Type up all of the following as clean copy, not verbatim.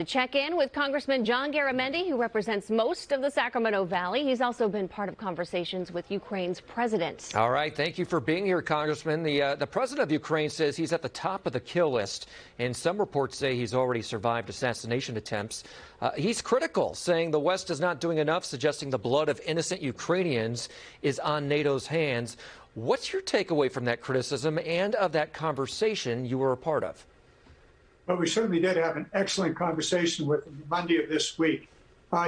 To check in with Congressman John Garamendi, who represents most of the Sacramento Valley. He's also been part of conversations with Ukraine's president. All right. Thank you for being here, Congressman. The president of Ukraine says he's at the top of the kill list, and some reports say he's already survived assassination attempts. He's critical, saying the West is not doing enough, suggesting the blood of innocent Ukrainians is on NATO's hands. What's your takeaway from that criticism and of that conversation you were a part of? Well, we certainly did have an excellent conversation with him Monday of this week.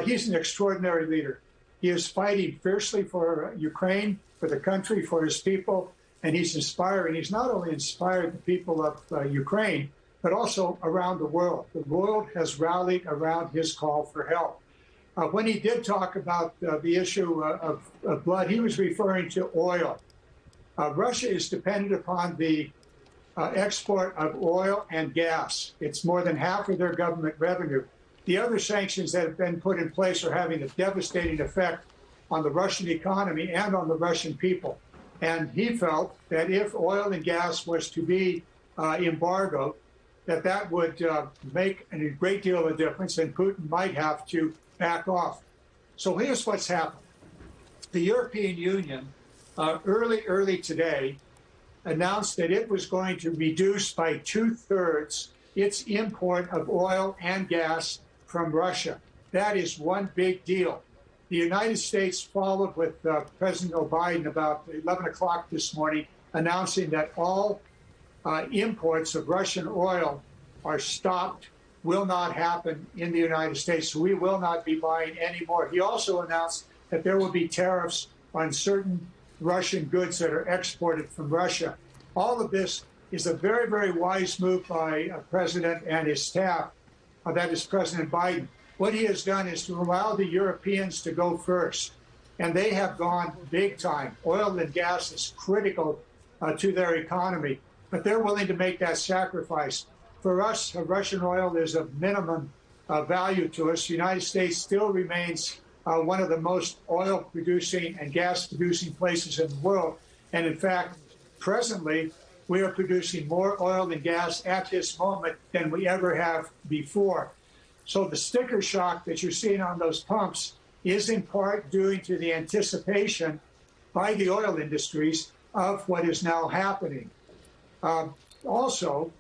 He's an extraordinary leader. He is fighting fiercely for Ukraine, for the country, for his people, and he's inspiring. He's not only inspired the people of Ukraine, but also around the world. The world has rallied around his call for help. When he did talk about the issue of blood, he was referring to oil. Russia is dependent upon the export of oil and gas. It's more than half of their government revenue. The other sanctions that have been put in place are having a devastating effect on the Russian economy and on the Russian people. And he felt that if oil and gas was to be embargoed, that would make a great deal of difference, and Putin might have to back off. So here's what's happened. The European Union, early today, announced that it was going to reduce by 2/3 its import of oil and gas from Russia. That is one big deal. The United States followed with President Biden about 11 o'clock this morning, announcing that all imports of Russian oil are stopped, will not happen in the United States. So we will not be buying any more. He also announced that there will be tariffs on certain Russian goods that are exported from Russia. All of this is a very, very wise move by President and his staff, that is President Biden. What he has done is to allow the Europeans to go first, and they have gone big time. Oil and gas is critical to their economy, but they're willing to make that sacrifice. For us, Russian oil is of minimum value to us. The United States still remains one of the most oil-producing and gas-producing places in the world. And in fact, presently, we are producing more oil and gas at this moment than we ever have before. So the sticker shock that you're seeing on those pumps is in part due to the anticipation by the oil industries of what is now happening. Also,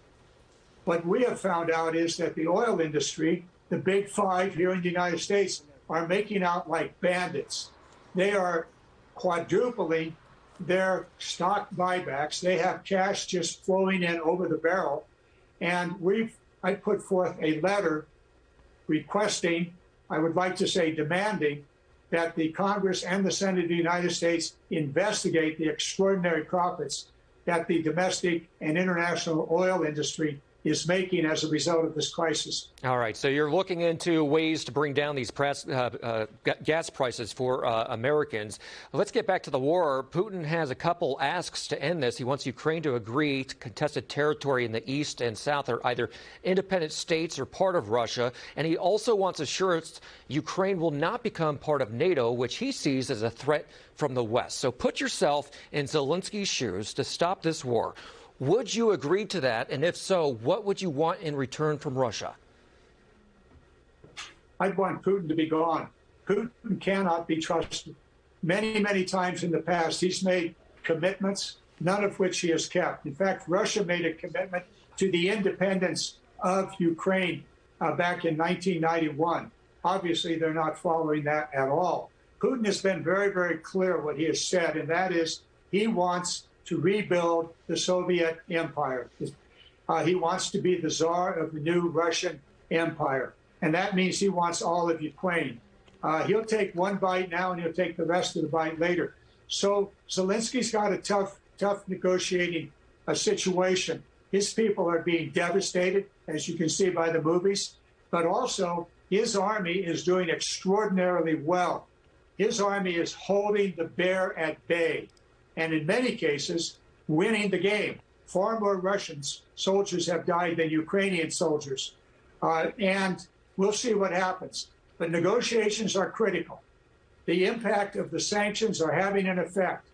what we have found out is that the oil industry, the big five here in the United States, are making out like bandits. They are quadrupling their stock buybacks. They have cash just flowing in over the barrel. And I put forth a letter requesting, I would like to say demanding, that the Congress and the Senate of the United States investigate the extraordinary profits that the domestic and international oil industry is making as a result of this crisis. All right. So you're looking into ways to bring down these gas prices for Americans. Let's get back to the war. Putin has a couple asks to end this. He wants Ukraine to agree to contested territory in the east and south are either independent states or part of Russia. And he also wants assurance Ukraine will not become part of NATO, which he sees as a threat from the West. So put yourself in Zelensky's shoes to stop this war. Would you agree to that? And if so, what would you want in return from Russia? I'd want Putin to be gone. Putin cannot be trusted. Many, many times in the past, he's made commitments, none of which he has kept. In fact, Russia made a commitment to the independence of Ukraine back in 1991. Obviously, they're not following that at all. Putin has been very, very clear what he has said, and that is he wants to rebuild the Soviet empire. He wants to be the czar of the new Russian empire. And that means he wants all of Ukraine. He'll take one bite now and he'll take the rest of the bite later. So Zelensky's got a tough negotiating situation. His people are being devastated, as you can see by the movies, but also his army is doing extraordinarily well. His army is holding the bear at bay, and in many cases, winning the game. Far more Russian soldiers have died than Ukrainian soldiers. And we'll see what happens. But negotiations are critical. The impact of the sanctions are having an effect.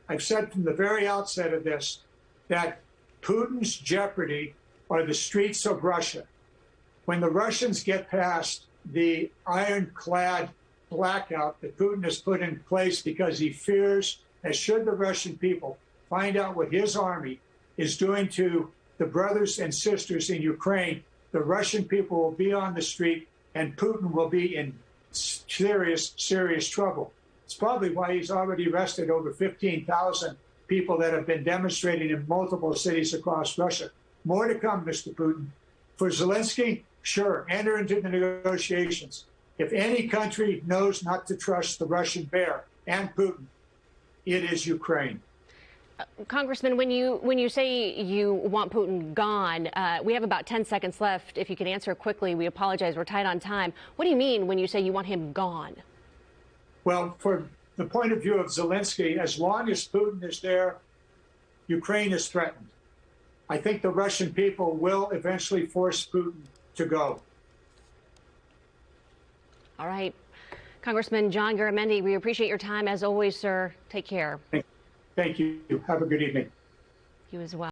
I've said from the very outset of this that Putin's jeopardy are the streets of Russia. When the Russians get past the ironclad blackout that Putin has put in place because he fears, as should the Russian people, find out what his army is doing to the brothers and sisters in Ukraine, the Russian people will be on the street and Putin will be in serious, serious trouble. It's probably why he's already arrested over 15,000 people that have been demonstrating in multiple cities across Russia. More to come, Mr. Putin. For Zelensky, sure, enter into the negotiations. If any country knows not to trust the Russian bear and Putin, it is Ukraine. Congressman, when you say you want Putin gone, we have about 10 seconds left. If you could answer quickly, we apologize. We're tight on time. What do you mean when you say you want him gone? Well, for the point of view of Zelensky, as long as Putin is there, Ukraine is threatened. I think the Russian people will eventually force Putin to go. All right. Congressman John Garamendi, we appreciate your time as always, sir. Take care. Thank you. Have a good evening. You as well.